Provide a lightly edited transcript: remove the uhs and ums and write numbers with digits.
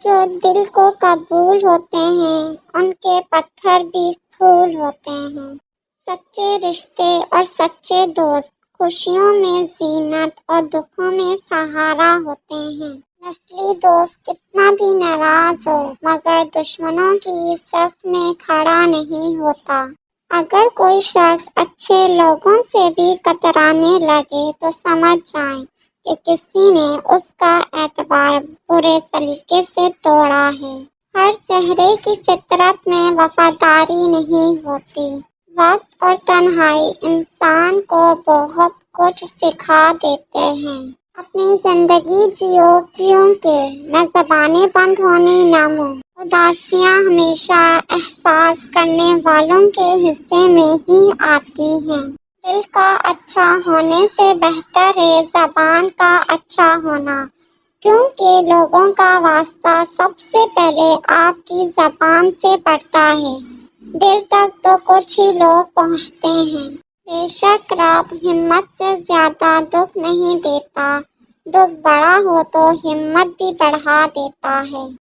جو دل کو قبول ہوتے ہیں ان کے پتھر بھی پھول ہوتے ہیں۔ سچے رشتے اور سچے دوست خوشیوں میں زینت اور دکھوں میں سہارا ہوتے ہیں۔ نسلی دوست کتنا بھی ناراض ہو مگر دشمنوں کی صف میں کھڑا نہیں ہوتا۔ اگر کوئی شخص اچھے لوگوں سے بھی کترانے لگے تو سمجھ جائیں کہ کسی نے اس کا اعتبار برے سلیقے سے توڑا ہے۔ ہر چہرے کی فطرت میں وفاداری نہیں ہوتی۔ وقت اور تنہائی انسان کو بہت کچھ سکھا دیتے ہیں۔ اپنی زندگی جیو کیونکہ نہ زبانیں بند ہونی نہ منہ۔ اداسیاں ہمیشہ احساس کرنے والوں کے حصے میں ہی آتی ہیں۔ دل کا اچھا ہونے سے بہتر ہے زبان کا اچھا ہونا، کیونکہ لوگوں کا واسطہ سب سے پہلے آپ کی زبان سے پڑتا ہے۔ دل تک تو کچھ ہی لوگ پہنچتے ہیں۔ بے شک رب ہمت سے زیادہ دکھ نہیں دیتا، دکھ بڑا ہو تو ہمت بھی بڑھا دیتا ہے۔